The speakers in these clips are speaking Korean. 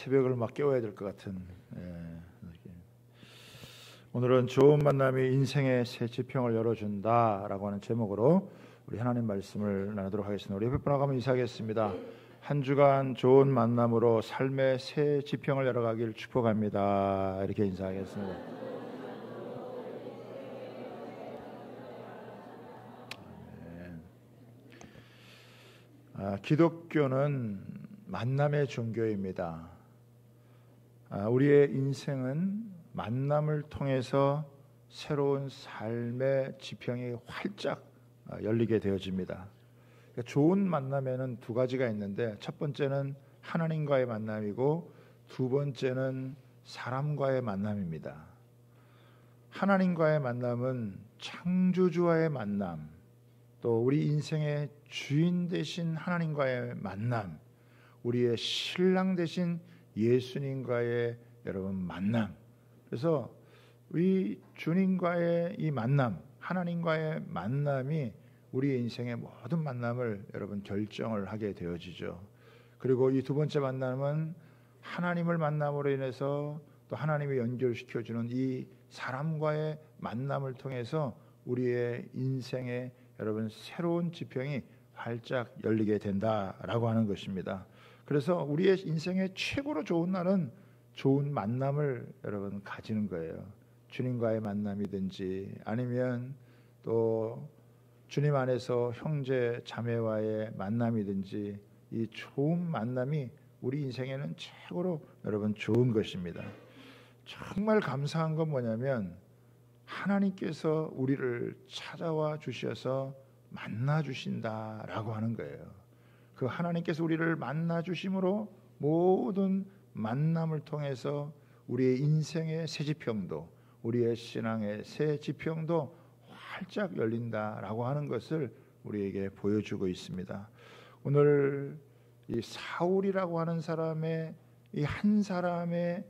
새벽을 막 깨워야 될 것 같은. 오늘은 좋은 만남이 인생의 새 지평을 열어준다라고 하는 제목으로 우리 하나님 말씀을 나누도록 하겠습니다. 우리 옆에 분하고 한번 인사하겠습니다. 한 주간 좋은 만남으로 삶의 새 지평을 열어가길 축복합니다. 이렇게 인사하겠습니다. 기독교는 만남의 종교입니다. 우리의 인생은 만남을 통해서 새로운 삶의 지평이 활짝 열리게 되어집니다. 좋은 만남에는 두 가지가 있는데, 첫 번째는 하나님과의 만남이고 두 번째는 사람과의 만남입니다. 하나님과의 만남은 창조주와의 만남, 또 우리 인생의 주인 되신 하나님과의 만남, 우리의 신랑 되신 예수님과의 여러분 만남. 그래서 우리 주님과의 이 만남, 하나님과의 만남이 우리의 인생의 모든 만남을 여러분 결정을 하게 되어지죠. 그리고 이 두 번째 만남은 하나님을 만남으로 인해서 또 하나님이 연결시켜주는 이 사람과의 만남을 통해서 우리의 인생의 여러분 새로운 지평이 활짝 열리게 된다라고 하는 것입니다. 그래서 우리의 인생의 최고로 좋은 날은 좋은 만남을 여러분 가지는 거예요. 주님과의 만남이든지 아니면 또 주님 안에서 형제 자매와의 만남이든지, 이 좋은 만남이 우리 인생에는 최고로 여러분 좋은 것입니다. 정말 감사한 건 뭐냐면 하나님께서 우리를 찾아와 주셔서 만나 주신다라고 하는 거예요. 그 하나님께서 우리를 만나 주심으로 모든 만남을 통해서 우리의 인생의 새 지평도, 우리의 신앙의 새 지평도 활짝 열린다라고 하는 것을 우리에게 보여주고 있습니다. 오늘 이 사울이라고 하는 사람의 이 한 사람의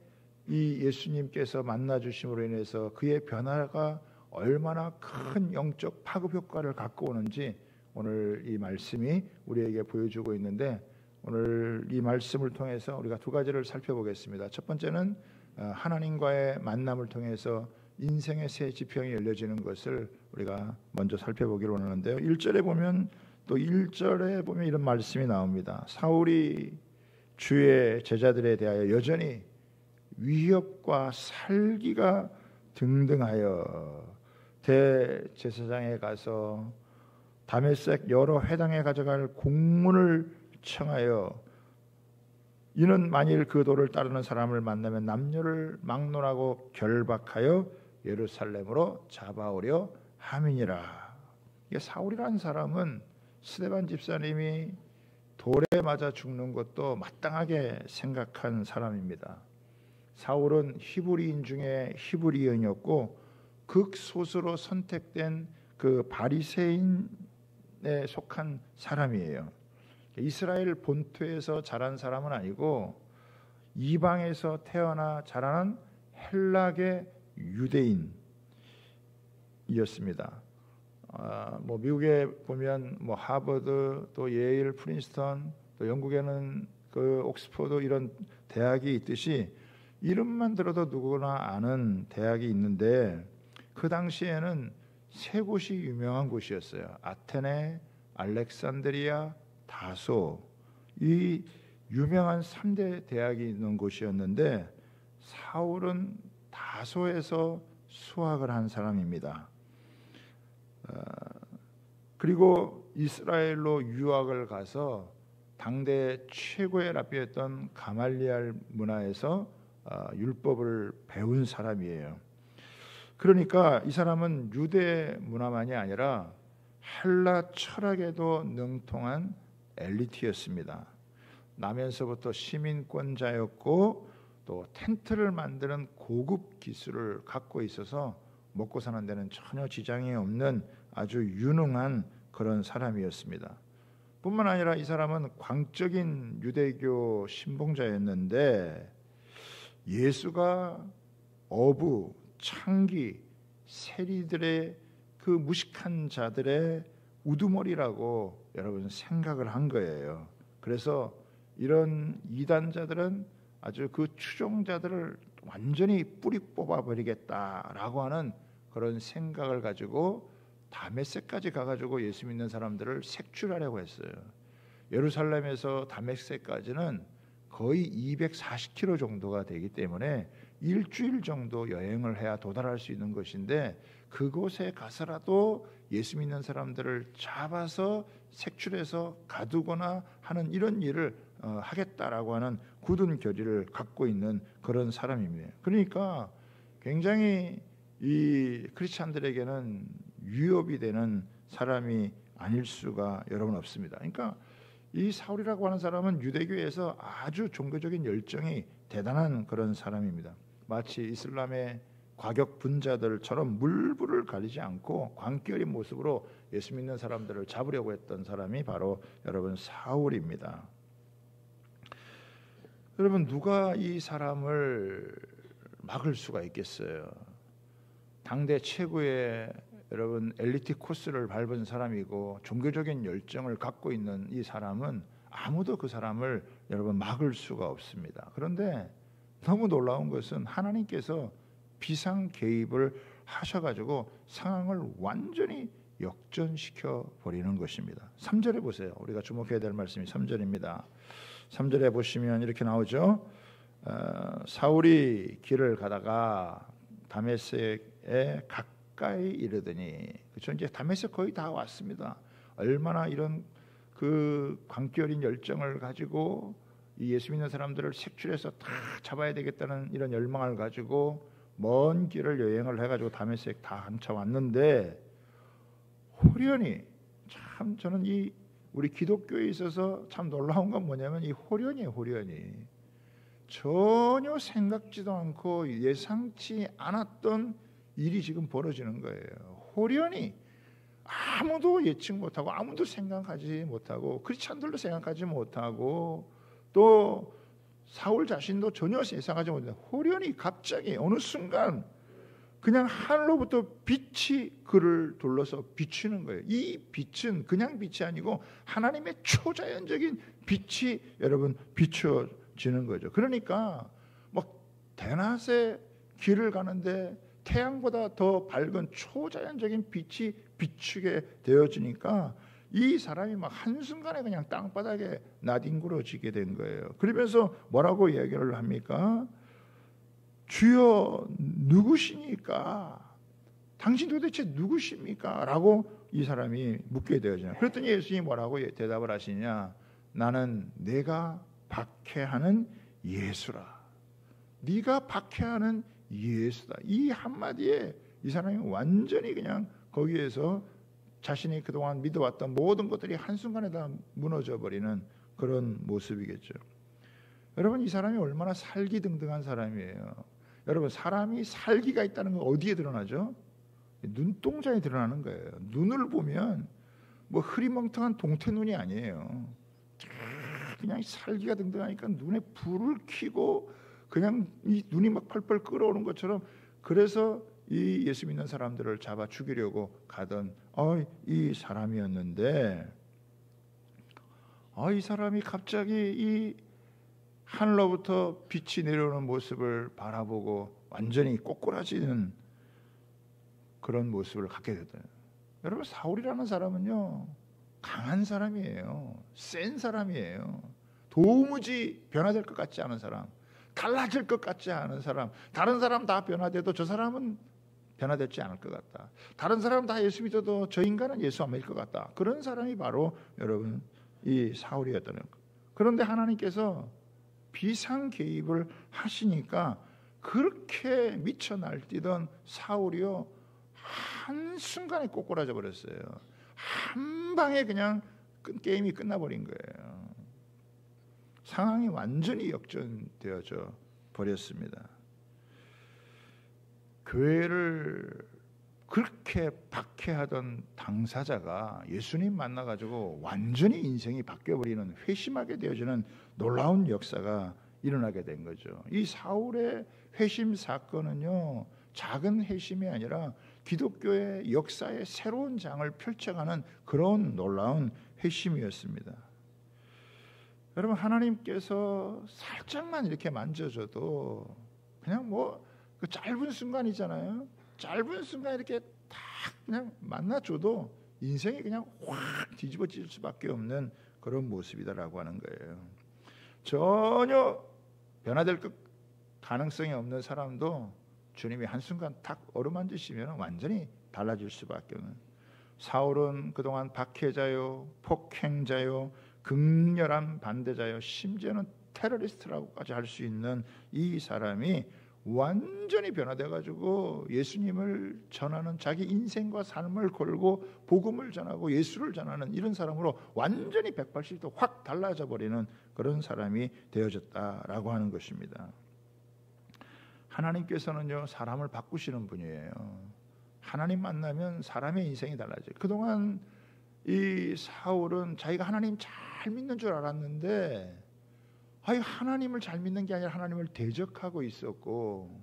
이 예수님께서 만나 주심으로 인해서 그의 변화가 얼마나 큰 영적 파급 효과를 갖고 오는지 오늘 이 말씀이 우리에게 보여주고 있는데, 오늘 이 말씀을 통해서 우리가 두 가지를 살펴보겠습니다. 첫 번째는 하나님과의 만남을 통해서 인생의 새 지평이 열려지는 것을 우리가 먼저 살펴보기로 하는데요. 1절에 보면 이런 말씀이 나옵니다. 사울이 주의 제자들에 대하여 여전히 위협과 살기가 등등하여 대제사장에 가서 다메섹 여러 회당에 가져갈 공문을 청하여, 이는 만일 그 도를 따르는 사람을 만나면 남녀를 막론하고 결박하여 예루살렘으로 잡아오려 함이니라. 이게 사울이라는 사람은 스데반 집사님이 돌에 맞아 죽는 것도 마땅하게 생각한 사람입니다. 사울은 히브리인 중에 히브리인이었고 극소수로 선택된 그 바리새인에 속한 사람이에요. 이스라엘 본토에서 자란 사람은 아니고 이방에서 태어나 자라는 헬락의 유대인이었습니다. 미국에 보면 하버드, 또 예일, 프린스턴, 또 영국에는 그 옥스퍼드 이런 대학이 있듯이 이름만 들어도 누구나 아는 대학이 있는데, 그 당시에는 세 곳이 유명한 곳이었어요. 아테네, 알렉산드리아, 다소. 이 유명한 3대 대학이 있는 곳이었는데 사울은 다소에서 수학을 한 사람입니다. 그리고 이스라엘로 유학을 가서 당대 최고의 랍비였던 가말리알 문화에서 율법을 배운 사람이에요. 그러니까 이 사람은 유대 문화만이 아니라 헬라 철학에도 능통한 엘리트였습니다. 나면서부터 시민권자였고 또 텐트를 만드는 고급 기술을 갖고 있어서 먹고 사는 데는 전혀 지장이 없는 아주 유능한 그런 사람이었습니다. 뿐만 아니라 이 사람은 광적인 유대교 신봉자였는데 예수가 어부, 창기, 세리들의 그 무식한 자들의 우두머리라고 여러분 생각을 한 거예요. 그래서 이런 이단자들은 아주 그 추종자들을 완전히 뿌리 뽑아버리겠다라고 하는 그런 생각을 가지고 다메섹까지 가가지고 예수 믿는 사람들을 색출하려고 했어요. 예루살렘에서 다메섹까지는 거의 240km 정도가 되기 때문에 일주일 정도 여행을 해야 도달할 수 있는 것인데, 그곳에 가서라도 예수 믿는 사람들을 잡아서 색출해서 가두거나 하는 이런 일을 하겠다라고 하는 굳은 결의를 갖고 있는 그런 사람입니다. 그러니까 굉장히 이 크리스찬들에게는 위협이 되는 사람이 아닐 수가 여러분 없습니다. 그러니까 이 사울이라고 하는 사람은 유대교에서 아주 종교적인 열정이 대단한 그런 사람입니다. 마치 이슬람의 과격 분자들처럼 물불을 가리지 않고 광기 어린 모습으로 예수 믿는 사람들을 잡으려고 했던 사람이 바로 여러분 사울입니다. 여러분, 누가 이 사람을 막을 수가 있겠어요? 당대 최고의 여러분 엘리트 코스를 밟은 사람이고 종교적인 열정을 갖고 있는 이 사람은 아무도 그 사람을 여러분 막을 수가 없습니다. 그런데 너무 놀라운 것은 하나님께서 비상 개입을 하셔가지고 상황을 완전히 역전시켜 버리는 것입니다. 3절에 보세요. 우리가 주목해야 될 말씀이 3절입니다. 3절에 보시면 이렇게 나오죠. 사울이 길을 가다가 다메섹에 가까이 이르더니, 그렇죠? 이제 다메섹 거의 다 왔습니다. 얼마나 이런 그 광기 어린 열정을 가지고 이 예수 믿는 사람들을 색출해서 다 잡아야 되겠다는 이런 열망을 가지고 먼 길을 여행을 해가지고 다메섹 다 한참 왔는데, 호련히, 참 저는 이 우리 기독교에 있어서 참 놀라운 건 뭐냐면 이 호련이에요. 호련히 전혀 생각지도 않고 예상치 않았던 일이 지금 벌어지는 거예요. 호련히 아무도 예측 못하고 아무도 생각하지 못하고 크리스찬들도 생각하지 못하고 또 사울 자신도 전혀 예상하지 못했는데 호련히 갑자기 어느 순간 그냥 하늘로부터 빛이 그를 둘러서 비추는 거예요. 이 빛은 그냥 빛이 아니고 하나님의 초자연적인 빛이 여러분 비춰지는 거죠. 그러니까 막 대낮에 길을 가는데 태양보다 더 밝은 초자연적인 빛이 비추게 되어지니까 이 사람이 막 한순간에 그냥 땅바닥에 나뒹굴어지게 된 거예요. 그러면서 뭐라고 이야기를 합니까? 주여 누구시니까? 당신 도대체 누구십니까? 라고 이 사람이 묻게 되어지냐. 그랬더니 예수님이 뭐라고 대답을 하시냐? 나는 내가 박해하는 예수라. 네가 박해하는 예수다. 이 한마디에 이 사람이 완전히 그냥 거기에서 자신이 그동안 믿어왔던 모든 것들이 한순간에 다 무너져 버리는 그런 모습이겠죠. 여러분, 이 사람이 얼마나 살기등등한 사람이에요. 여러분, 사람이 살기가 있다는 건 어디에 드러나죠? 눈동자에 드러나는 거예요. 눈을 보면 뭐 흐리멍텅한 동태눈이 아니에요. 그냥 살기가 등등하니까 눈에 불을 켜고 그냥 이 눈이 막 펄펄 끓어오는 것처럼, 그래서 이 예수 믿는 사람들을 잡아 죽이려고 가던 이 사람이었는데, 이 사람이 갑자기 이 하늘로부터 빛이 내려오는 모습을 바라보고 완전히 꼬꾸라지는 그런 모습을 갖게 되더라고요. 여러분, 사울이라는 사람은요 강한 사람이에요. 센 사람이에요. 도무지 변화될 것 같지 않은 사람, 달라질 것 같지 않은 사람, 다른 사람 다 변화돼도 저 사람은 변화되지 않을 것 같다. 다른 사람 다 예수 믿어도 저 인간은 예수 안 믿을 것 같다. 그런 사람이 바로 여러분 이 사울이었다는 것. 그런데 하나님께서 비상 개입을 하시니까 그렇게 미쳐 날뛰던 사울이요 한순간에 꼬꾸라져 버렸어요. 한 방에 그냥 게임이 끝나버린 거예요. 상황이 완전히 역전되어져 버렸습니다. 교회를 그렇게 박해하던 당사자가 예수님 만나가지고 완전히 인생이 바뀌어버리는, 회심하게 되어지는 놀라운 역사가 일어나게 된 거죠. 이 사울의 회심 사건은요 작은 회심이 아니라 기독교의 역사의 새로운 장을 펼쳐가는 그런 놀라운 회심이었습니다. 여러분, 하나님께서 살짝만 이렇게 만져줘도 그냥 그 짧은 순간이잖아요. 짧은 순간 이렇게 딱 그냥 만나줘도 인생이 그냥 확 뒤집어질 수밖에 없는 그런 모습이다라고 하는 거예요. 전혀 변화될 가능성이 없는 사람도 주님이 한순간 탁 어루만지시면 완전히 달라질 수밖에 없는. 사울은 그동안 박해자요, 폭행자요, 극렬한 반대자요, 심지어는 테러리스트라고까지 할 수 있는 이 사람이 완전히 변화돼가지고 예수님을 전하는, 자기 인생과 삶을 걸고 복음을 전하고 예수를 전하는 이런 사람으로 완전히 180도 확 달라져 버리는 그런 사람이 되어졌다라고 하는 것입니다. 하나님께서는요, 사람을 바꾸시는 분이에요. 하나님 만나면 사람의 인생이 달라져요. 그동안 이 사울은 자기가 하나님 잘 믿는 줄 알았는데 하나님을 잘 믿는 게 아니라 하나님을 대적하고 있었고,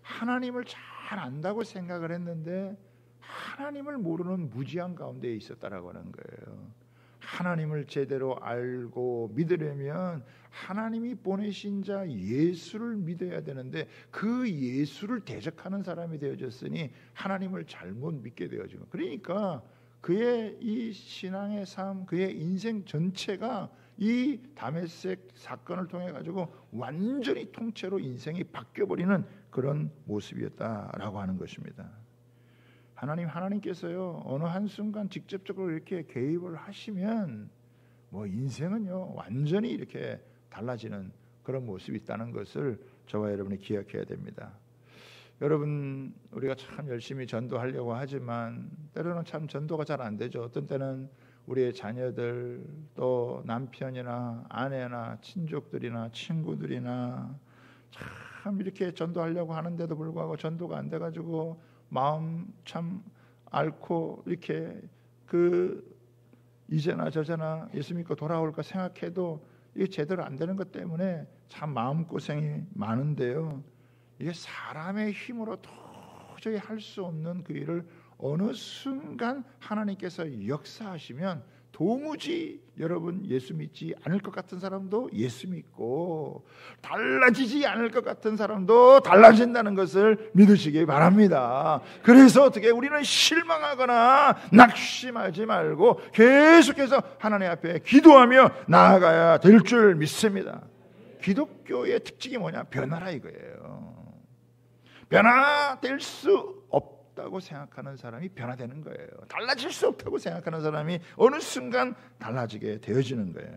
하나님을 잘 안다고 생각을 했는데 하나님을 모르는 무지한 가운데 있었다라고 하는 거예요. 하나님을 제대로 알고 믿으려면 하나님이 보내신 자 예수를 믿어야 되는데 그 예수를 대적하는 사람이 되어졌으니 하나님을 잘못 믿게 되어지고, 그러니까 그의 이 신앙의 삶, 그의 인생 전체가 이 다메섹 사건을 통해 가지고 완전히 통째로 인생이 바뀌어버리는 그런 모습이었다라고 하는 것입니다. 하나님께서요, 어느 한순간 직접적으로 이렇게 개입을 하시면 인생은요 완전히 이렇게 달라지는 그런 모습이 있다는 것을 저와 여러분이 기억해야 됩니다. 여러분, 우리가 참 열심히 전도하려고 하지만 때로는 참 전도가 잘 안 되죠. 어떤 때는 우리의 자녀들, 또 남편이나 아내나 친족들이나 친구들이나 참 이렇게 전도하려고 하는데도 불구하고 전도가 안 돼가지고 마음 참 앓고 이렇게 이제나 저제나 예수 믿고 돌아올까 생각해도 이게 제대로 안 되는 것 때문에 참 마음고생이 많은데요, 이게 사람의 힘으로 도저히 할 수 없는 그 일을 어느 순간 하나님께서 역사하시면 도무지 여러분 예수 믿지 않을 것 같은 사람도 예수 믿고 달라지지 않을 것 같은 사람도 달라진다는 것을 믿으시기 바랍니다. 그래서 어떻게 우리는 실망하거나 낙심하지 말고 계속해서 하나님 앞에 기도하며 나아가야 될 줄 믿습니다. 기독교의 특징이 뭐냐? 변화라 이거예요. 변화될 수 없다고 생각하는 사람이 변화되는 거예요. 달라질 수 없다고 생각하는 사람이 어느 순간 달라지게 되어지는 거예요.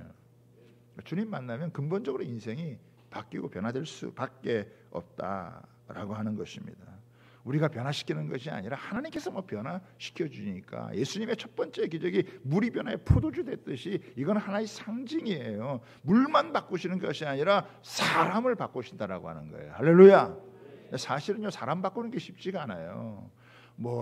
주님 만나면 근본적으로 인생이 바뀌고 변화될 수밖에 없다라고 하는 것입니다. 우리가 변화시키는 것이 아니라 하나님께서 변화시켜 주니까, 예수님의 첫 번째 기적이 물이 변화해 포도주 됐듯이 이건 하나의 상징이에요. 물만 바꾸시는 것이 아니라 사람을 바꾸신다라고 하는 거예요. 할렐루야. 사실은요, 사람 바꾸는 게 쉽지가 않아요.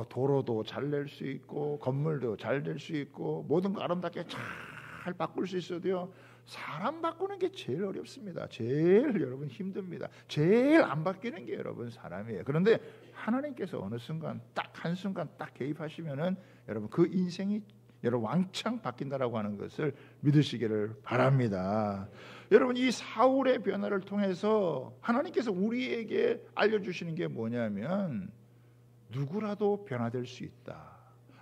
도로도 잘 낼 수 있고 건물도 잘 될 수 있고 모든 거 아름답게 잘 바꿀 수 있어도요, 사람 바꾸는 게 제일 어렵습니다. 제일 여러분 힘듭니다. 제일 안 바뀌는 게 여러분 사람이에요. 그런데 하나님께서 어느 순간 딱 한순간 딱 개입하시면은 여러분 그 인생이 여러분 왕창 바뀐다라고 하는 것을 믿으시기를 바랍니다. 여러분, 이 사울의 변화를 통해서 하나님께서 우리에게 알려주시는 게 뭐냐면, 누구라도 변화될 수 있다.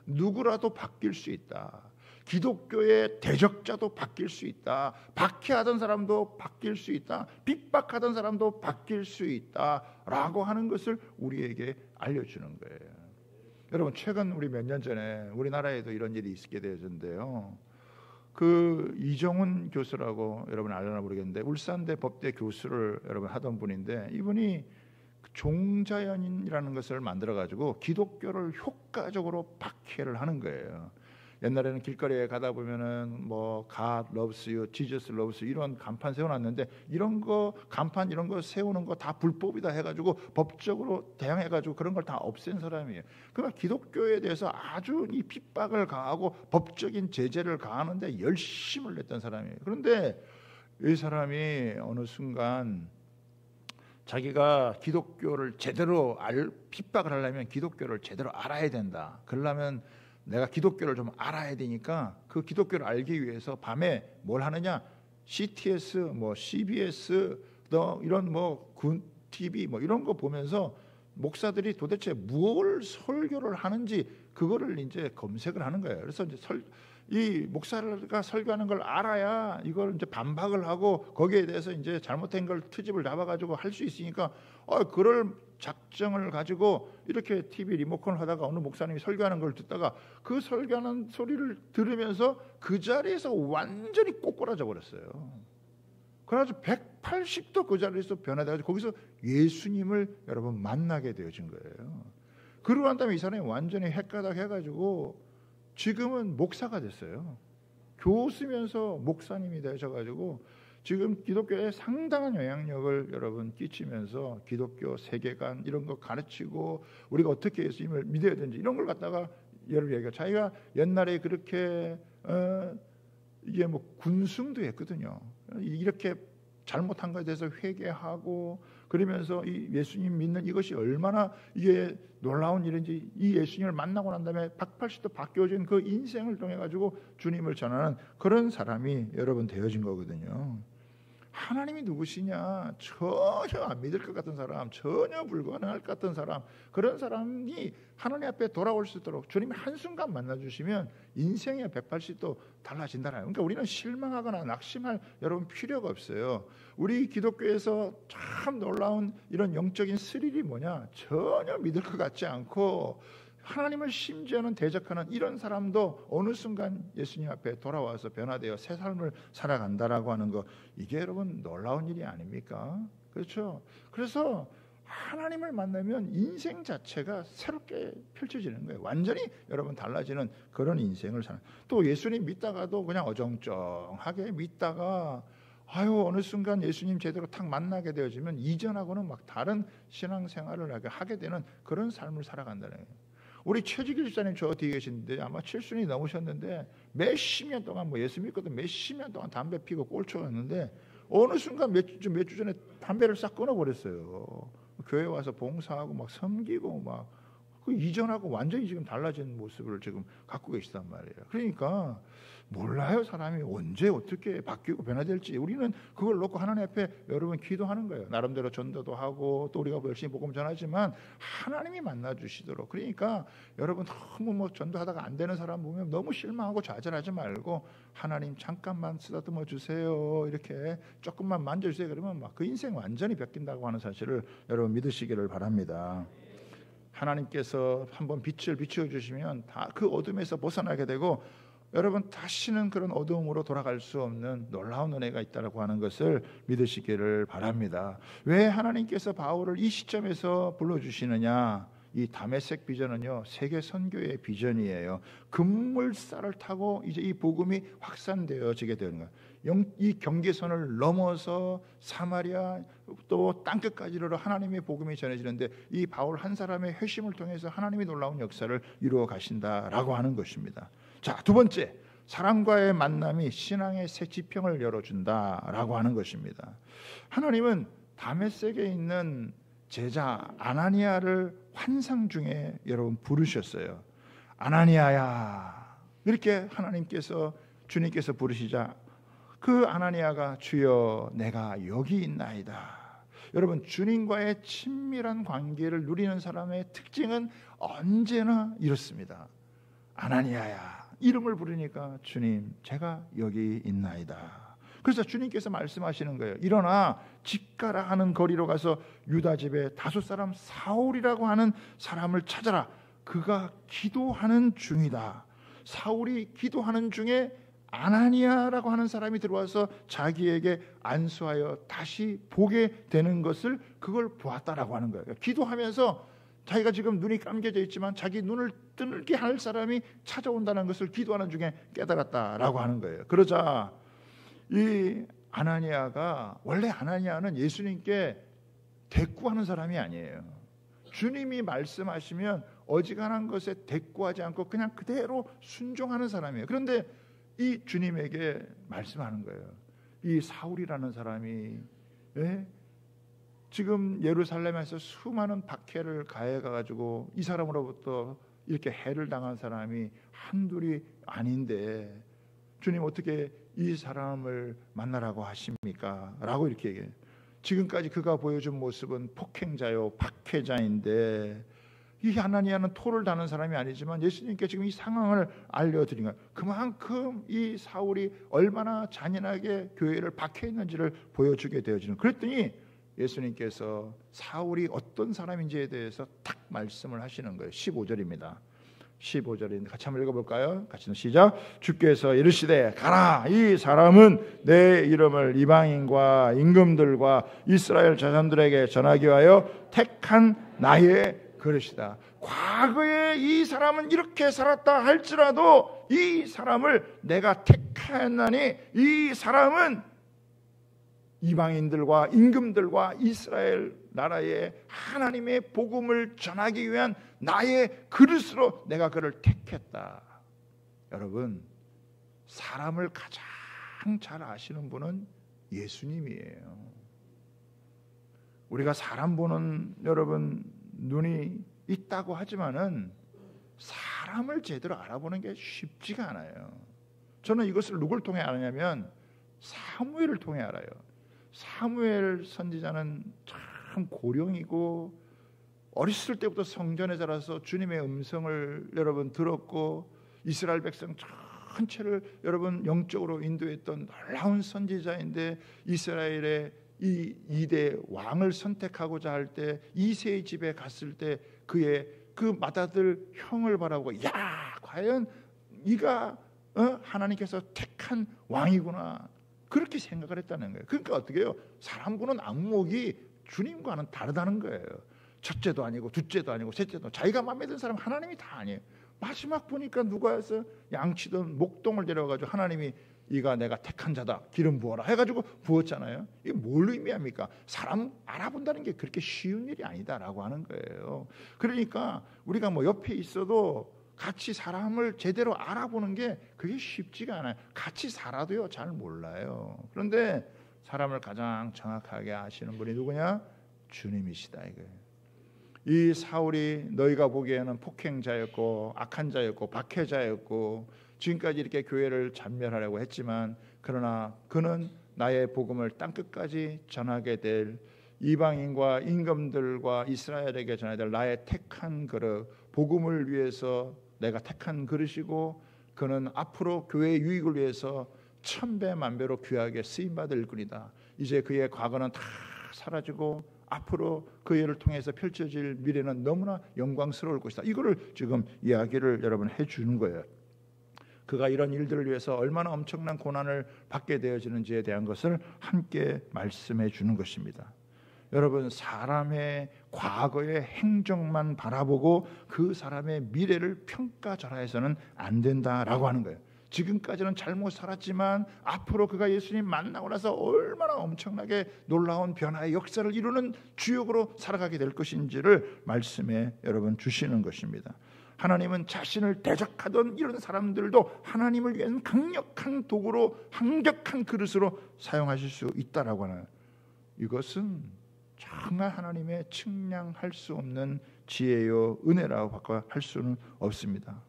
누구라도 바뀔 수 있다. 기독교의 대적자도 바뀔 수 있다. 박해하던 사람도 바뀔 수 있다. 핍박하던 사람도 바뀔 수 있다라고 하는 것을 우리에게 알려주는 거예요. 여러분, 최근 우리 몇 년 전에 우리나라에도 이런 일이 있게 되었는데요, 이정훈 교수라고 여러분 알려나 모르겠는데 울산대 법대 교수를 여러분 하던 분인데, 이분이 종자연이라는 것을 만들어 가지고 기독교를 효과적으로 박해를 하는 거예요. 옛날에는 길거리에 가다 보면은 God loves you, Jesus loves you 이런 간판 세워놨는데, 이런 거 간판 이런 거 세우는 거 다 불법이다 해가지고 법적으로 대항해가지고 그런 걸 다 없앤 사람이에요. 그러니까 기독교에 대해서 아주 이 핍박을 가하고 법적인 제재를 가하는데 열심을 냈던 사람이에요. 그런데 이 사람이 어느 순간 자기가 기독교를 제대로 핍박을 하려면 기독교를 제대로 알아야 된다. 그러려면 내가 기독교를 좀 알아야 되니까 그 기독교를 알기 위해서 밤에 뭘 하느냐? CTS, 뭐 CBS, 또 이런 뭐 군 TV 뭐 이런 거 보면서 목사들이 도대체 무엇을 설교를 하는지 그거를 이제 검색을 하는 거예요. 그래서 이제 이 목사가 설교하는 걸 알아야 이걸 이제 반박을 하고 거기에 대해서 이제 잘못된 걸 트집을 잡아가지고 할 수 있으니까 그럴 작정을 가지고 이렇게 TV 리모컨을 하다가 어느 목사님이 설교하는 걸 듣다가 그 설교하는 소리를 들으면서 그 자리에서 완전히 꼬꾸라져 버렸어요. 그래가지고 180도 그 자리에서 변화돼가지고 거기서 예수님을 여러분 만나게 되어진 거예요. 그러고 난 다음에 이 사람이 완전히 헷가닥 해가지고 지금은 목사가 됐어요. 교수면서 목사님이 되셔가지고 지금 기독교에 상당한 영향력을 여러분 끼치면서 기독교 세계관 이런 거 가르치고 우리가 어떻게 예수님을 믿어야 되는지 이런 걸 갖다가 여러분 얘기가 자기가 옛날에 그렇게 이게 뭐 군승도 했거든요. 이렇게 잘못한 것에 대해서 회개하고 그러면서 이 예수님 믿는 이것이 얼마나 이게 놀라운 일인지 이 예수님을 만나고 난 다음에 180도 바뀌어진 그 인생을 통해 가지고 주님을 전하는 그런 사람이 여러분 되어진 거거든요. 하나님이 누구시냐 전혀 안 믿을 것 같은 사람, 전혀 불가능할 것 같은 사람, 그런 사람이 하나님 앞에 돌아올 수 있도록 주님이 한순간 만나주시면 인생의 180도 달라진다는 거예요. 그러니까 우리는 실망하거나 낙심할 여러분 필요가 없어요. 우리 기독교에서 참 놀라운 이런 영적인 스릴이 뭐냐, 전혀 믿을 것 같지 않고 하나님을 심지어는 대적하는 이런 사람도 어느 순간 예수님 앞에 돌아와서 변화되어 새 삶을 살아간다라고 하는 거, 이게 여러분 놀라운 일이 아닙니까? 그렇죠? 그래서 하나님을 만나면 인생 자체가 새롭게 펼쳐지는 거예요. 완전히 여러분 달라지는 그런 인생을 사는. 또 예수님 믿다가도 그냥 어정쩡하게 믿다가 어느 순간 예수님 제대로 탁 만나게 되어지면 이전하고는 막 다른 신앙생활을 하게 되는 그런 삶을 살아간다는 거예요. 우리 최지길 집사님 저 뒤에 계신데 아마 7순이 넘으셨는데 몇십 년 동안 뭐 예수 믿거든 몇십 년 동안 담배 피고 꼴초였는데 어느 순간 몇 주 전에 담배를 싹 끊어버렸어요. 교회 와서 봉사하고 막 섬기고 막 그 이전하고 완전히 지금 달라진 모습을 지금 갖고 계시단 말이에요. 그러니까 몰라요, 사람이 언제 어떻게 바뀌고 변화될지. 우리는 그걸 놓고 하나님 앞에 여러분 기도하는 거예요. 나름대로 전도도 하고 또 우리가 열심히 복음 전하지만 하나님이 만나주시도록. 그러니까 여러분 너무 뭐 전도하다가 안 되는 사람 보면 너무 실망하고 좌절하지 말고 하나님 잠깐만 쓰다듬어 주세요, 이렇게 조금만 만져주세요, 그러면 막 그 인생 완전히 바뀐다고 하는 사실을 여러분 믿으시기를 바랍니다. 하나님께서 한번 빛을 비추어 주시면 다 그 어둠에서 벗어나게 되고 여러분 다시는 그런 어두움으로 돌아갈 수 없는 놀라운 은혜가 있다고 하는 것을 믿으시기를 바랍니다. 왜 하나님께서 바울을 이 시점에서 불러주시느냐? 이 다메섹 비전은요, 세계 선교의 비전이에요. 급물살을 타고 이제 이 복음이 확산되어지게 되는 거예요. 이 경계선을 넘어서 사마리아 또 땅끝까지 이르러 하나님의 복음이 전해지는데 이 바울 한 사람의 회심을 통해서 하나님이 놀라운 역사를 이루어 가신다라고 하는 것입니다. 자, 두 번째, 사람과의 만남이 신앙의 새 지평을 열어준다라고 하는 것입니다. 하나님은 다메섹에 있는 제자 아나니아를 환상 중에 여러분 부르셨어요. 아나니아야, 이렇게 주님께서 부르시자 그 아나니아가 주여 내가 여기 있나이다. 여러분, 주님과의 친밀한 관계를 누리는 사람의 특징은 언제나 이렇습니다. 아나니아야, 이름을 부르니까 주님 제가 여기 있나이다. 그래서 주님께서 말씀하시는 거예요. 일어나 집 가라 하는 거리로 가서 유다 집에 다섯 사람 사울이라고 하는 사람을 찾아라. 그가 기도하는 중이다. 사울이 기도하는 중에 아나니아라고 하는 사람이 들어와서 자기에게 안수하여 다시 보게 되는 것을 그걸 보았다라고 하는 거예요. 기도하면서 자기가 지금 눈이 감겨져 있지만 자기 눈을 뜨게 할 사람이 찾아온다는 것을 기도하는 중에 깨달았다라고 하는 거예요. 그러자 이 아나니아가, 원래 아나니아는 예수님께 대꾸하는 사람이 아니에요. 주님이 말씀하시면 어지간한 것에 대꾸하지 않고 그냥 그대로 순종하는 사람이에요. 그런데 이 주님에게 말씀하는 거예요. 이 사울이라는 사람이 지금 예루살렘에서 수많은 박해를 가해가지고 이 사람으로부터 이렇게 해를 당한 사람이 한둘이 아닌데 주님 어떻게 이 사람을 만나라고 하십니까? 라고 이렇게 얘기해요. 지금까지 그가 보여준 모습은 폭행자요 박해자인데, 이 하나니아는 토를 다는 사람이 아니지만 예수님께 지금 이 상황을 알려드린 거예요. 그만큼 이 사울이 얼마나 잔인하게 교회를 박해했는지를 보여주게 되어지는. 그랬더니 예수님께서 사울이 어떤 사람인지에 대해서 딱 말씀을 하시는 거예요. 15절입니다. 15절인데 같이 한번 읽어볼까요? 같이 시작. 주께서 이르시되 가라, 이 사람은 내 이름을 이방인과 임금들과 이스라엘 자손들에게 전하기 위하여 택한 나의 그릇이다. 과거에 이 사람은 이렇게 살았다 할지라도 이 사람을 내가 택하였나니 이 사람은 이방인들과 임금들과 이스라엘 나라의 하나님의 복음을 전하기 위한 나의 그릇으로 내가 그를 택했다. 여러분, 사람을 가장 잘 아시는 분은 예수님이에요. 우리가 사람 보는 여러분 눈이 있다고 하지만은 사람을 제대로 알아보는 게 쉽지가 않아요. 저는 이것을 누굴 통해 아느냐면 사무엘을 통해 알아요. 사무엘 선지자는 참 고령이고 어렸을 때부터 성전에 자라서 주님의 음성을 여러분 들었고 이스라엘 백성 전체를 여러분 영적으로 인도했던 놀라운 선지자인데, 이스라엘의 이 2대 왕을 선택하고자 할 때 이새의 집에 갔을 때 그의 그 맏아들 형을 바라보고, 야, 과연 이가 하나님께서 택한 왕이구나, 그렇게 생각을 했다는 거예요. 그러니까 어떻게 해요? 사람 보는 안목이 주님과는 다르다는 거예요. 첫째도 아니고 둘째도 아니고 셋째도, 자기가 마음에 드는 사람 하나님이 다 아니에요. 마지막 보니까 누가 해서 양치던 목동을 데려가지고 하나님이 이가 내가 택한 자다, 기름 부어라 해가지고 부었잖아요. 이게 뭘 의미합니까? 사람 알아본다는 게 그렇게 쉬운 일이 아니다라고 하는 거예요. 그러니까 우리가 뭐 옆에 있어도 같이 사람을 제대로 알아보는 게 그게 쉽지가 않아요. 같이 살아도요 잘 몰라요. 그런데 사람을 가장 정확하게 아시는 분이 누구냐? 주님이시다 이거예요. 이 사울이 너희가 보기에는 폭행자였고 악한 자였고 박해자였고 지금까지 이렇게 교회를 잔멸하려고 했지만, 그러나 그는 나의 복음을 땅끝까지 전하게 될 이방인과 임금들과 이스라엘에게 전해야 될 나의 택한 그릇, 복음을 위해서 내가 택한 그릇이고, 그는 앞으로 교회의 유익을 위해서 천배 만배로 귀하게 쓰임받을 일꾼이다. 이제 그의 과거는 다 사라지고 앞으로 그 일을 통해서 펼쳐질 미래는 너무나 영광스러울 것이다. 이거를 지금 이야기를 여러분 해주는 거예요. 그가 이런 일들을 위해서 얼마나 엄청난 고난을 받게 되어지는지에 대한 것을 함께 말씀해 주는 것입니다. 여러분, 사람의 과거의 행적만 바라보고 그 사람의 미래를 평가절하해서는 안 된다라고 하는 거예요. 지금까지는 잘못 살았지만 앞으로 그가 예수님 만나고 나서 얼마나 엄청나게 놀라운 변화의 역사를 이루는 주역으로 살아가게 될 것인지를 말씀에 여러분 주시는 것입니다. 하나님은 자신을 대적하던 이런 사람들도 하나님을 위한 강력한 도구로, 강력한 그릇으로 사용하실 수 있다라고 하는, 이것은 정말 하나님의 측량할 수 없는 지혜요 은혜라고 바꿔 할 수는 없습니다.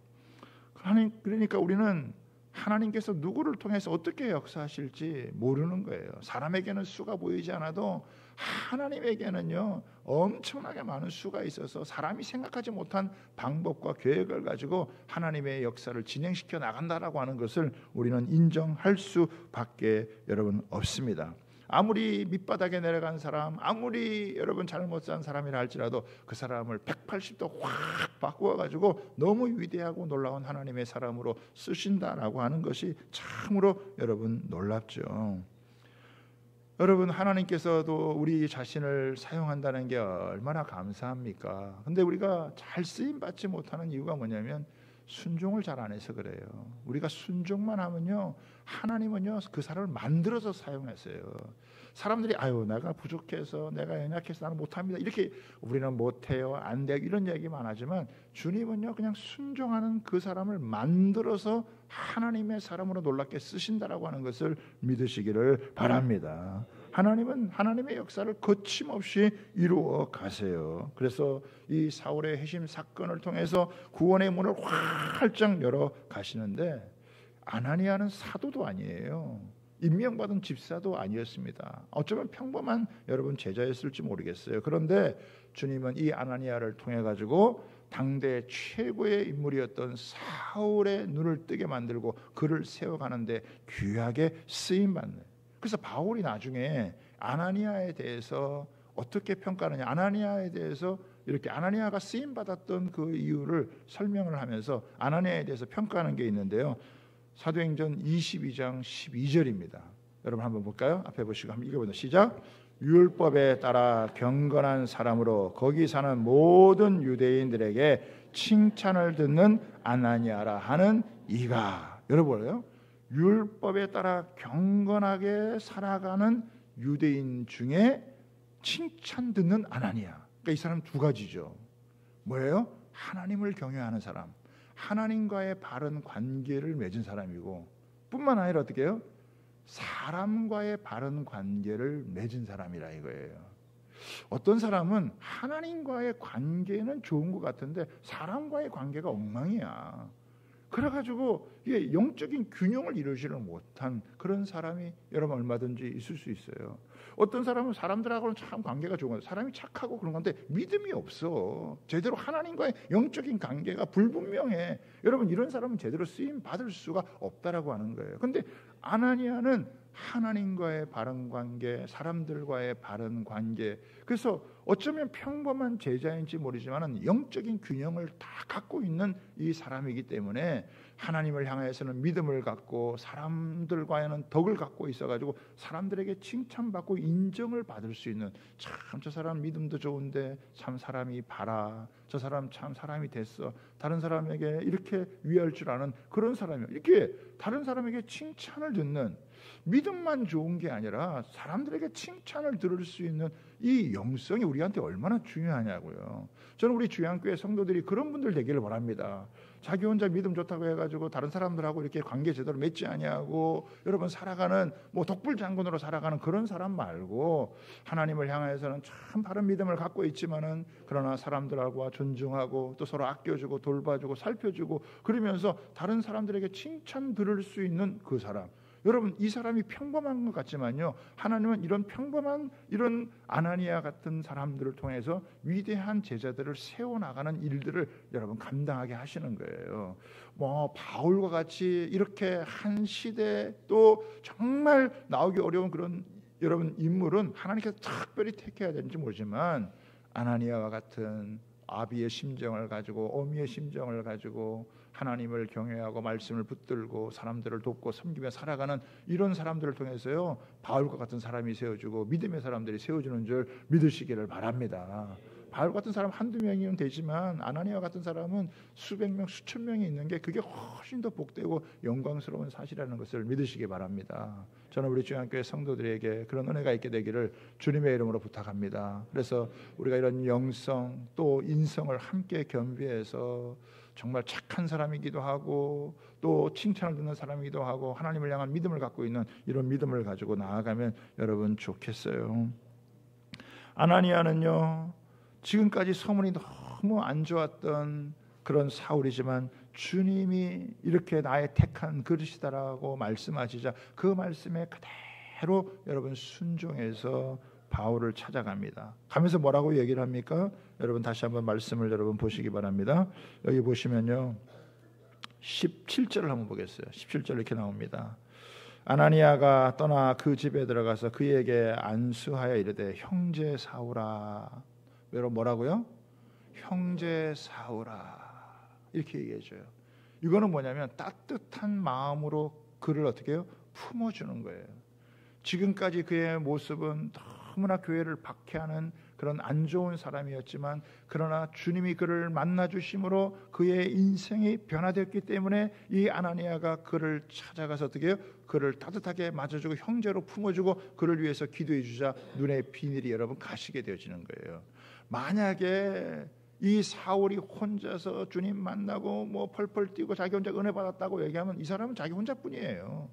그러니까 우리는 하나님께서 누구를 통해서 어떻게 역사하실지 모르는 거예요. 사람에게는 수가 보이지 않아도 하나님에게는요 엄청나게 많은 수가 있어서 사람이 생각하지 못한 방법과 계획을 가지고 하나님의 역사를 진행시켜 나간다라고 하는 것을 우리는 인정할 수밖에 여러분 없습니다. 아무리 밑바닥에 내려간 사람, 아무리 여러분 잘못 산 사람이라 할지라도 그 사람을 180도 확 바꾸어가지고 너무 위대하고 놀라운 하나님의 사람으로 쓰신다라고 하는 것이 참으로 여러분 놀랍죠. 여러분, 하나님께서도 우리 자신을 사용한다는 게 얼마나 감사합니까? 근데 우리가 잘 쓰임 받지 못하는 이유가 뭐냐면 순종을 잘 안 해서 그래요. 우리가 순종만 하면요 하나님은요 그 사람을 만들어서 사용하세요. 사람들이 아유 내가 부족해서 내가 연약해서 나는 못합니다 이렇게, 우리는 못해요 안 돼요 이런 얘기만 하지만 주님은요 그냥 순종하는 그 사람을 만들어서 하나님의 사람으로 놀랍게 쓰신다라고 하는 것을 믿으시기를 바랍니다. 하나님은 하나님의 역사를 거침없이 이루어 가세요. 그래서 이 사울의 회심 사건을 통해서 구원의 문을 활짝 열어 가시는데, 아나니아는 사도도 아니에요. 임명받은 집사도 아니었습니다. 어쩌면 평범한 여러분 제자였을지 모르겠어요. 그런데 주님은 이 아나니아를 통해 가지고 당대 최고의 인물이었던 사울의 눈을 뜨게 만들고 그를 세워가는데 귀하게 쓰임받는. 그래서 바울이 나중에 아나니아에 대해서 어떻게 평가하느냐, 아나니아에 대해서 이렇게 아나니아가 쓰임받았던 그 이유를 설명을 하면서 아나니아에 대해서 평가하는 게 있는데요. 사도행전 22장 12절입니다. 여러분 한번 볼까요? 앞에 보시고 한번 읽어보자. 시작. 율법에 따라 경건한 사람으로 거기 사는 모든 유대인들에게 칭찬을 듣는 아나니아라 하는 이가. 여러분요, 율법에 따라 경건하게 살아가는 유대인 중에 칭찬 듣는 아나니아. 그러니까 이 사람 두 가지죠. 뭐예요? 하나님을 경외하는 사람, 하나님과의 바른 관계를 맺은 사람이고, 뿐만 아니라 어떻게 해요? 사람과의 바른 관계를 맺은 사람이라 이거예요. 어떤 사람은 하나님과의 관계는 좋은 것 같은데 사람과의 관계가 엉망이야. 그래가지고 이게 영적인 균형을 이루지를 못한 그런 사람이 여러분 얼마든지 있을 수 있어요. 어떤 사람은 사람들하고는 참 관계가 좋은 거예요. 사람이 착하고 그런 건데 믿음이 없어. 제대로 하나님과의 영적인 관계가 불분명해. 여러분 이런 사람은 제대로 쓰임 받을 수가 없다라고 하는 거예요. 근데 아나니아는 하나님과의 바른 관계, 사람들과의 바른 관계. 그래서 어쩌면 평범한 제자인지 모르지만 영적인 균형을 다 갖고 있는 이 사람이기 때문에 하나님을 향해서는 믿음을 갖고 사람들과는 덕을 갖고 있어가지고 사람들에게 칭찬받고 인정을 받을 수 있는, 참 저 사람 믿음도 좋은데 참 사람이 봐라, 저 사람 참 사람이 됐어, 다른 사람에게 이렇게 위할 줄 아는 그런 사람이에요. 이렇게 다른 사람에게 칭찬을 듣는, 믿음만 좋은 게 아니라 사람들에게 칭찬을 들을 수 있는 이 영성이 우리한테 얼마나 중요하냐고요. 저는 우리 주양교회 성도들이 그런 분들 되기를 바랍니다. 자기 혼자 믿음 좋다고 해가지고 다른 사람들하고 이렇게 관계 제대로 맺지 아니하고 여러분 살아가는 뭐 독불장군으로 살아가는 그런 사람 말고, 하나님을 향해서는 참 바른 믿음을 갖고 있지만은 그러나 사람들하고 존중하고 또 서로 아껴주고 돌봐주고 살펴주고 그러면서 다른 사람들에게 칭찬 들을 수 있는 그 사람. 여러분 이 사람이 평범한 것 같지만요, 하나님은 이런 평범한 이런 아나니아 같은 사람들을 통해서 위대한 제자들을 세워나가는 일들을 여러분 감당하게 하시는 거예요. 뭐 바울과 같이 이렇게 한 시대 또 정말 나오기 어려운 그런 여러분 인물은 하나님께서 특별히 택해야 되는지 모르지만, 아나니아와 같은 아비의 심정을 가지고 어미의 심정을 가지고 하나님을 경외하고 말씀을 붙들고 사람들을 돕고 섬기며 살아가는 이런 사람들을 통해서요, 바울과 같은 사람이 세워주고 믿음의 사람들이 세워주는 줄 믿으시기를 바랍니다. 바울 같은 사람 한두 명이면 되지만 아나니아 같은 사람은 수백 명 수천 명이 있는 게 그게 훨씬 더 복되고 영광스러운 사실이라는 것을 믿으시기 바랍니다. 저는 우리 주양교회 성도들에게 그런 은혜가 있게 되기를 주님의 이름으로 부탁합니다. 그래서 우리가 이런 영성 또 인성을 함께 겸비해서 정말 착한 사람이기도 하고 또 칭찬을 듣는 사람이기도 하고 하나님을 향한 믿음을 갖고 있는 이런 믿음을 가지고 나아가면 여러분 좋겠어요. 아나니아는요, 지금까지 소문이 너무 안 좋았던 그런 사울이지만 주님이 이렇게 나의 택한 그릇이다라고 말씀하시자 그 말씀에 그대로 여러분 순종해서 바울을 찾아갑니다. 가면서 뭐라고 얘기를 합니까? 여러분 다시 한번 말씀을 여러분 보시기 바랍니다. 여기 보시면요, 17절을 한번 보겠어요. 17절 이렇게 나옵니다. 아나니아가 떠나 그 집에 들어가서 그에게 안수하여 이르되 형제 사울아. 여러분 뭐라고요? 형제 사울아 이렇게 얘기해줘요. 이거는 뭐냐면 따뜻한 마음으로 그를 어떻게 해요? 품어주는 거예요. 지금까지 그의 모습은 너무나 교회를 박해하는 그런 안 좋은 사람이었지만 그러나 주님이 그를 만나 주심으로 그의 인생이 변화됐기 때문에 이 아나니아가 그를 찾아가서 어떻게 해요? 그를 따뜻하게 맞아주고 형제로 품어주고 그를 위해서 기도해 주자 눈의 비늘이 여러분 가시게 되어지는 거예요. 만약에 이 사울이 혼자서 주님 만나고 뭐 펄펄 뛰고 자기 혼자 은혜 받았다고 얘기하면 이 사람은 자기 혼자뿐이에요.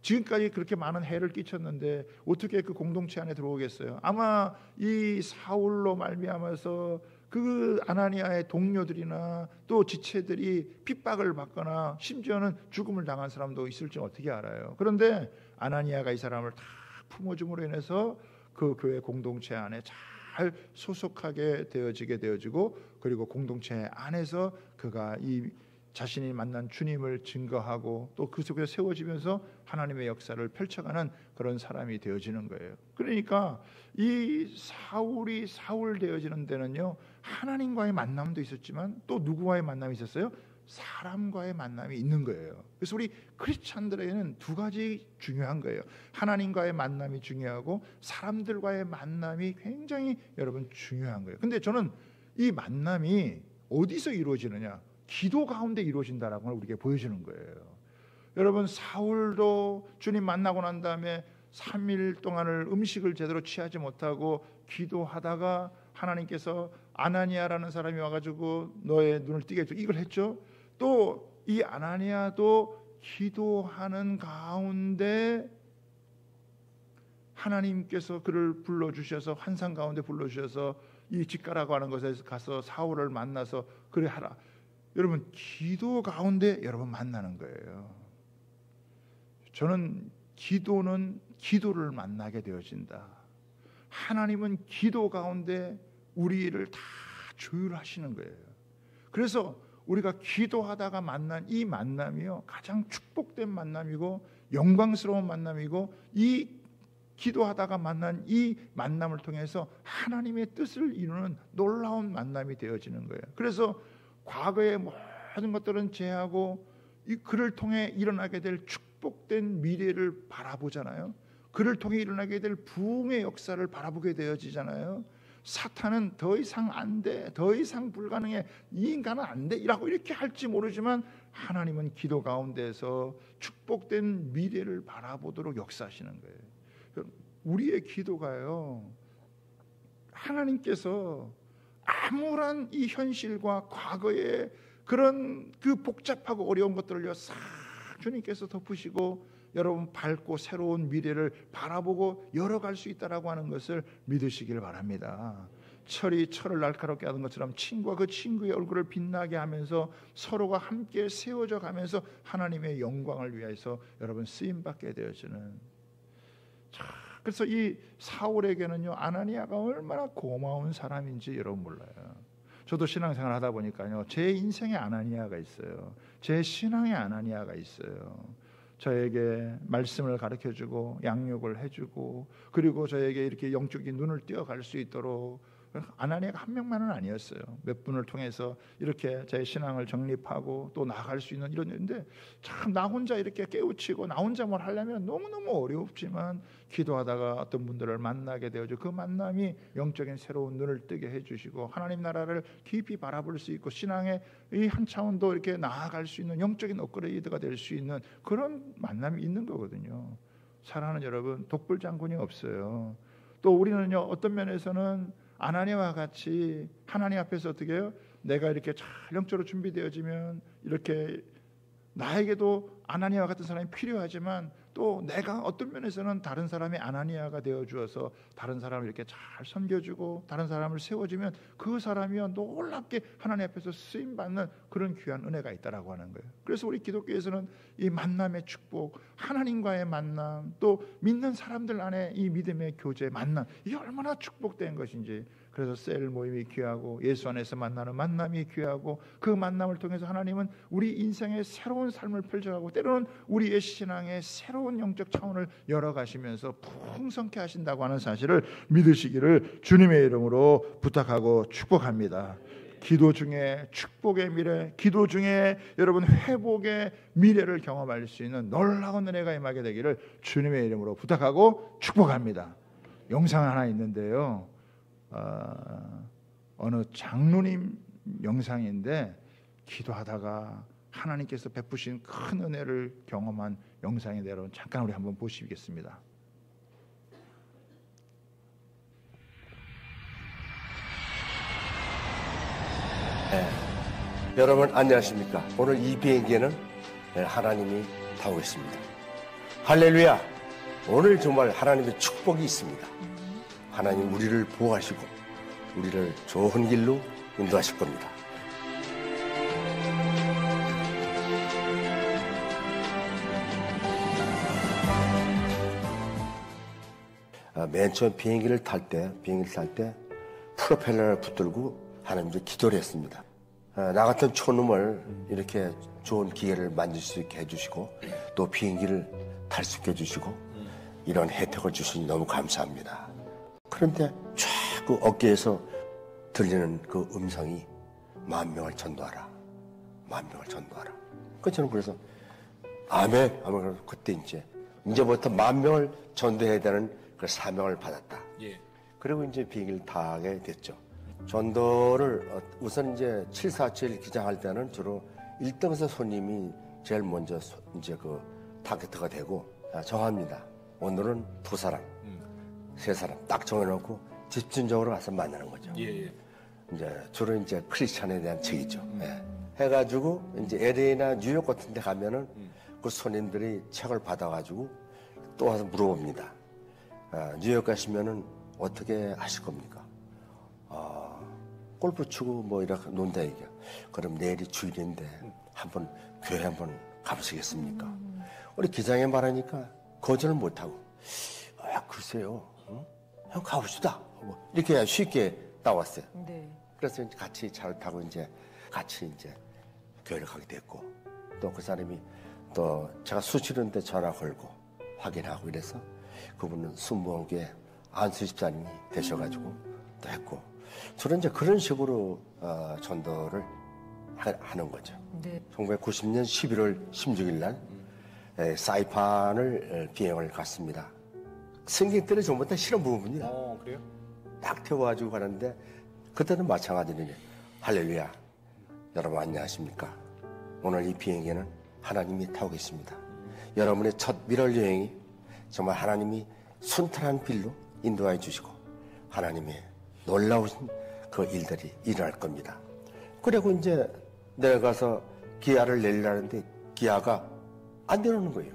지금까지 그렇게 많은 해를 끼쳤는데 어떻게 그 공동체 안에 들어오겠어요? 아마 이 사울로 말미암아서 그 아나니아의 동료들이나 또 지체들이 핍박을 받거나 심지어는 죽음을 당한 사람도 있을지 어떻게 알아요? 그런데 아나니아가 이 사람을 다 품어줌으로 인해서 그 교회 공동체 안에 잘 소속하게 되어지고 그리고 공동체 안에서 그가 이 자신이 만난 주님을 증거하고 또 그 속에서 세워지면서 하나님의 역사를 펼쳐가는 그런 사람이 되어지는 거예요. 그러니까 이 사울이 사울 되어지는 데는요, 하나님과의 만남도 있었지만 또 누구와의 만남이 있었어요? 사람과의 만남이 있는 거예요. 그래서 우리 크리스찬들에게는 두 가지 중요한 거예요. 하나님과의 만남이 중요하고 사람들과의 만남이 굉장히 여러분 중요한 거예요. 근데 저는 이 만남이 어디서 이루어지느냐? 기도 가운데 이루어진다라고 우리에게 보여주는 거예요. 여러분, 사울도 주님 만나고 난 다음에 3일 동안을 음식을 제대로 취하지 못하고 기도하다가 하나님께서 아나니아라는 사람이 와가지고 너의 눈을 뜨게 해줘, 이걸 했죠. 또 이 아나니아도 기도하는 가운데 하나님께서 그를 불러주셔서 환상 가운데 불러주셔서 이 직가라고 하는 곳에 가서 사울을 만나서 그래 하라. 여러분, 기도 가운데 여러분 만나는 거예요. 저는 기도는 기도를 만나게 되어진다. 하나님은 기도 가운데 우리를 다 조율하시는 거예요. 그래서 우리가 기도하다가 만난 이 만남이요, 가장 축복된 만남이고 영광스러운 만남이고, 이 기도하다가 만난 이 만남을 통해서 하나님의 뜻을 이루는 놀라운 만남이 되어지는 거예요. 그래서 과거의 모든 것들은 제하고 이 그를 통해 일어나게 될 축복된 미래를 바라보잖아요. 그를 통해 일어나게 될 부흥의 역사를 바라보게 되어지잖아요. 사탄은 더 이상 안 돼, 더 이상 불가능해, 이 인간은 안 돼 이라고 이렇게 할지 모르지만 하나님은 기도 가운데서 축복된 미래를 바라보도록 역사하시는 거예요. 우리의 기도가요, 하나님께서 아무런 이 현실과 과거의 그런 그 복잡하고 어려운 것들을요 싹 주님께서 덮으시고 여러분 밝고 새로운 미래를 바라보고 열어갈 수 있다라고 하는 것을 믿으시길 바랍니다. 철이 철을 날카롭게 하는 것처럼 친구가 그 친구의 얼굴을 빛나게 하면서 서로가 함께 세워져 가면서 하나님의 영광을 위해서 여러분 쓰임받게 되어지는. 그래서 이 사울에게는요, 아나니아가 얼마나 고마운 사람인지 여러분 몰라요. 저도 신앙생활 하다 보니까요, 제 인생에 아나니아가 있어요. 제 신앙에 아나니아가 있어요. 저에게 말씀을 가르쳐주고 양육을 해주고, 그리고 저에게 이렇게 영적인 눈을 띄어갈 수 있도록, 아나니아가 한 명만은 아니었어요. 몇 분을 통해서 이렇게 제 신앙을 정립하고 또 나아갈 수 있는 이런 일인데, 참 나 혼자 이렇게 깨우치고 나 혼자 뭘 하려면 너무너무 어렵지만 기도하다가 어떤 분들을 만나게 되어져 그 만남이 영적인 새로운 눈을 뜨게 해주시고 하나님 나라를 깊이 바라볼 수 있고 신앙의 이 한 차원 더 이렇게 나아갈 수 있는 영적인 업그레이드가 될 수 있는 그런 만남이 있는 거거든요. 사랑하는 여러분, 독불장군이 없어요. 또 우리는요, 어떤 면에서는 아나니아와 같이 하나님 앞에서 어떻게 해요? 내가 이렇게 잘 영적으로 준비되어지면 이렇게 나에게도 아나니아와 같은 사람이 필요하지만 또 내가 어떤 면에서는 다른 사람의 아나니아가 되어 주어서 다른 사람을 이렇게 잘 섬겨주고 다른 사람을 세워주면 그 사람이요 놀랍게 하나님 앞에서 쓰임받는 그런 귀한 은혜가 있다라고 하는 거예요. 그래서 우리 기독교에서는 이 만남의 축복, 하나님과의 만남, 또 믿는 사람들 안에 이 믿음의 교제, 만남, 이게 얼마나 축복된 것인지, 그래서 셀 모임이 귀하고 예수 안에서 만나는 만남이 귀하고 그 만남을 통해서 하나님은 우리 인생의 새로운 삶을 펼쳐가고 때로는 우리의 신앙의 새로운 영적 차원을 열어가시면서 풍성케 하신다고 하는 사실을 믿으시기를 주님의 이름으로 부탁하고 축복합니다. 기도 중에 축복의 미래, 기도 중에 여러분 회복의 미래를 경험할 수 있는 놀라운 은혜가 임하게 되기를 주님의 이름으로 부탁하고 축복합니다. 영상 하나 있는데요, 어느 장로님 영상인데 기도하다가 하나님께서 베푸신 큰 은혜를 경험한 영상인데 여러분 잠깐 우리 한번 보시겠습니다. 네, 여러분 안녕하십니까? 오늘 이 비행기에는 하나님이 타고 있습니다. 할렐루야! 오늘 정말 하나님의 축복이 있습니다. 하나님 우리를 보호하시고 우리를 좋은 길로 인도하실 겁니다. 맨 처음 비행기를 탈 때 프로펠러를 붙들고 하나님께 기도를 했습니다. 나 같은 촌놈을 이렇게 좋은 기회를 만들 수 있게 해주시고 또 비행기를 탈 수 있게 해주시고 이런 혜택을 주시니 너무 감사합니다. 그런데 쫙 그 어깨에서 들리는 그 음성이 10,000명을 전도하라. 10,000명을 전도하라. 저는 그래서 아멘. 그때 이제부터 10,000명을 전도해야 되는 그 사명을 받았다. 예. 그리고 이제 비행기를 타게 됐죠. 전도를 우선 이제 747 기장할 때는 주로 1등석 손님이 제일 먼저 이제 그 타겟가 되고 정합니다. 오늘은 2사람, 3사람 딱 정해놓고 집중적으로 가서 만나는 거죠. 예. 이제 주로 이제 크리스찬에 대한 책이죠. 예. 해가지고 이제 LA나 뉴욕 같은 데 가면은 그 손님들이 책을 받아가지고 또 와서 물어봅니다. 뉴욕 가시면은 어떻게 하실 겁니까? 골프 치고 뭐 이렇게 논다 얘기야. 그럼 내일이 주일인데 한번 교회 한번 가보시겠습니까? 우리 기장에 말하니까 거절을 못하고 글쎄요. 형 가봅시다. 뭐 이렇게 쉽게 나왔어요. 네. 그래서 이제 같이 차를 타고 같이 교회를 가게 됐고 또 그 사람이 또 제가 수치는데 전화 걸고 확인하고 이래서 그분은 순복음교회 안수 집사님이 되셔가지고 또 했고 저는 이제 그런 식으로 전도를 하는 거죠. 네. 1990년 11월 16일 날 사이판을 비행을 갔습니다. 승객 때는 전부 다 실험 부분이야. 그래요? 딱 태워가지고 가는데 그때는 마찬가지로 할렐루야. 여러분 안녕하십니까? 오늘 이 비행기는 하나님이 타고 계십니다. 여러분의 첫 미랄 여행이 정말 하나님이 순탄한 길로 인도해 주시고 하나님의 놀라우신 그 일들이 일어날 겁니다. 그리고 이제 내려가서 기아를 내리라는데 기아가 안 내려오는 거예요.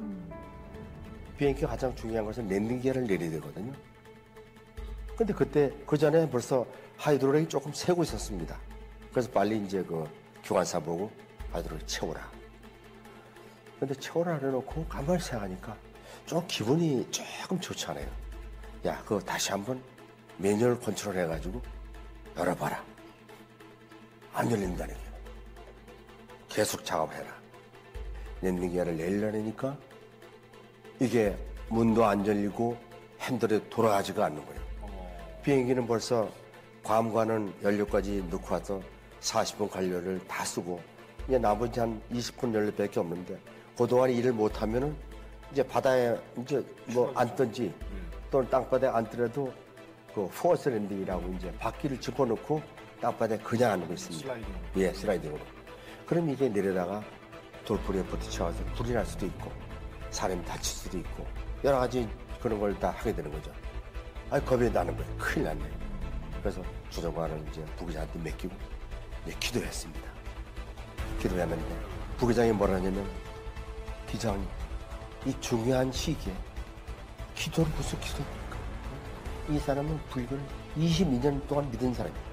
비행기가 가장 중요한 것은 랜딩 기아를 내려야 되거든요. 근데 그때 그 전에 벌써 하이드로릭이 조금 새고 있었습니다. 그래서 빨리 이제 그 교관사 보고 하이드로릭 채워라. 근데 채워라 해놓고 가만히 생각하니까 좀 기분이 조금 좋지 않아요. 야, 그거 다시 한번 매뉴얼 컨트롤 해가지고 열어봐라. 안 열린다는 거예요. 계속 작업해라. 랜딩 기아를 내리려니까 이게 문도 안 열리고 핸들이 돌아가지가 않는 거예요. 비행기는 벌써 괌과는 연료까지 넣고 와서 40분 관료를 다 쓰고 이제 나머지 한 20분 연료밖에 없는데 그동안 일을 못하면은 이제 바다에 이제 뭐 앉든지 또는 땅바닥에 앉더라도 그 포어스 랜딩이라고 이제 바퀴를 집어넣고 땅바닥에 그냥 앉는 거 있습니다. 슬라이딩. 예, 슬라이딩으로. 그럼 이게 내려다가 돌부리에 부딪혀서 불이 날 수도 있고 사람이 다칠 수도 있고 여러 가지 그런 걸 다 하게 되는 거죠. 겁이 나는 거예요. 큰일 났네. 그래서 주정관을 이제 부기장한테 맡기고 기도했습니다. 기도했는데 부기장이 뭐라 하냐면 기장 이 중요한 시기에 기도를 무슨 기도입니까? 이 사람은 불교를 22년 동안 믿은 사람이에요.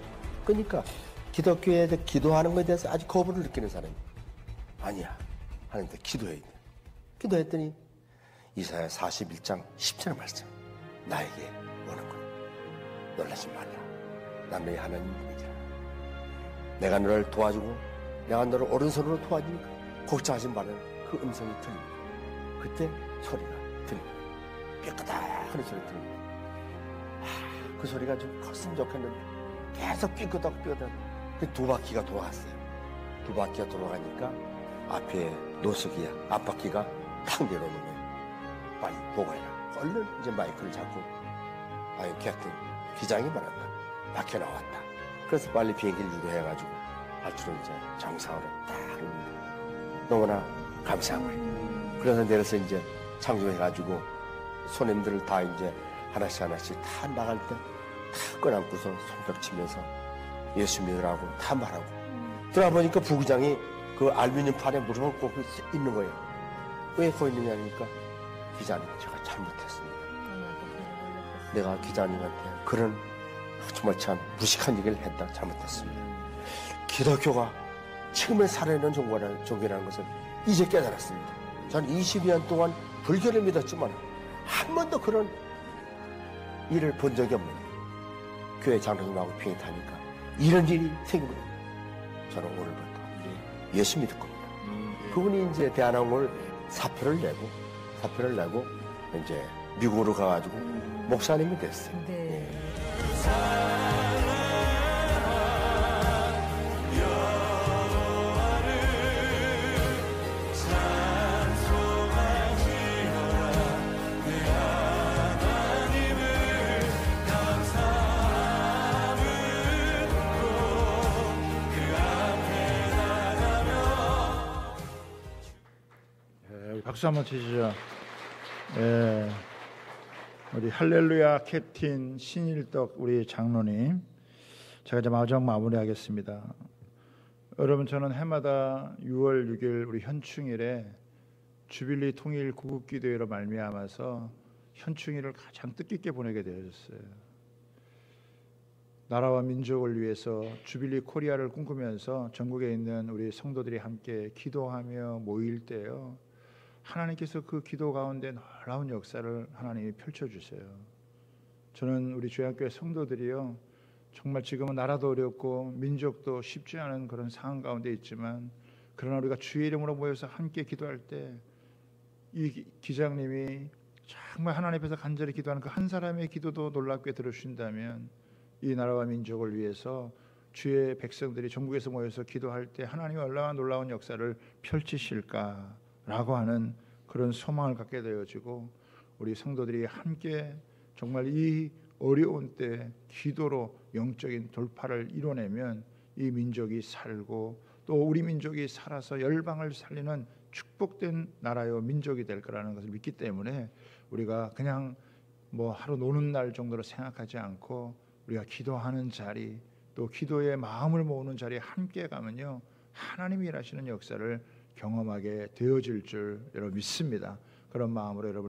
그러니까 기독교에서 기도하는 것에 대해서 아직 거부를 느끼는 사람이 아니야. 하는데 기도해야 돼. 기도했더니 이사야 41장 10절 말씀 나에게 오는 것 놀라지 말라. 난 너희 하나님이니라. 내가 너를 도와주고 내가 너를 오른손으로 도와주니까 걱정하지 말라는 그 음성이 들립니다. 그때 소리가 들립니다. 삐끗하는 소리 들립니다. 그 소리가 좀 컸으면 좋겠는데 계속 삐끗하고 그 두 바퀴가 돌아갔어요. 두 바퀴가 돌아가니까 앞에 노숙이야 앞바퀴가 탁 내려오는 거예요. 빨리 보고해라. 얼른 이제 마이크를 잡고 캡틴 기장이 말한다. 밖에 나왔다. 그래서 빨리 비행기를 유도해가지고 알트로 이제 정상으로 딱 너무나 감사한 거예요. 그래서 내려서 이제 창조해가지고 손님들을 다 이제 하나씩 다 나갈 때 다 꺼안고서 손뼉 치면서 예수 믿으라고 다 말하고 들어보니까 부기장이 그 알루미늄 판에 무릎을 꿇고 있는 거예요. 왜 거기 있느냐 하니까 기자님 제가 잘못했습니다. 내가 기자님한테 그런 정말 참 무식한 얘기를 했다. 잘못했습니다. 기독교가 처음에 살아있는 종교라는 것을 이제 깨달았습니다. 저는 20년 동안 불교를 믿었지만 한 번도 그런 일을 본 적이 없는 교회 장로님하고 비행기 타니까 이런 일이 생긴 거예요. 저는 오늘부터 예수 믿을 겁니다. 그분이 이제 대한항공을 사표를 내고 이제 미국으로 가가지고 목사님이 됐어요. 네. 박수 한번 치시죠. 예, 우리 할렐루야 캡틴 신일덕 우리 장로님, 제가 이제 마지막 마무리하겠습니다. 여러분, 저는 해마다 6월 6일 우리 현충일에 주빌리 통일 구국기도회로 말미암아서 현충일을 가장 뜻깊게 보내게 되었어요. 나라와 민족을 위해서 주빌리 코리아를 꿈꾸면서 전국에 있는 우리 성도들이 함께 기도하며 모일 때요, 하나님께서 그 기도 가운데 놀라운 역사를 하나님이 펼쳐주세요. 저는 우리 주양교회 성도들이요, 정말 지금은 나라도 어렵고 민족도 쉽지 않은 그런 상황 가운데 있지만, 그러나 우리가 주의 이름으로 모여서 함께 기도할 때 이 기장님이 정말 하나님 앞에서 간절히 기도하는 그 한 사람의 기도도 놀랍게 들어주신다면, 이 나라와 민족을 위해서 주의 백성들이 전국에서 모여서 기도할 때 하나님이 얼마나 놀라운 역사를 펼치실까라고 하는 그런 소망을 갖게 되어지고, 우리 성도들이 함께 정말 이 어려운 때 기도로 영적인 돌파를 이뤄내면 이 민족이 살고 또 우리 민족이 살아서 열방을 살리는 축복된 나라요 민족이 될 거라는 것을 믿기 때문에, 우리가 그냥 뭐 하루 노는 날 정도로 생각하지 않고 우리가 기도하는 자리, 또 기도의 마음을 모으는 자리에 함께 가면요, 하나님이 일하시는 역사를 경험하게 되어질 줄 여러분 믿습니다. 그런 마음으로 여러분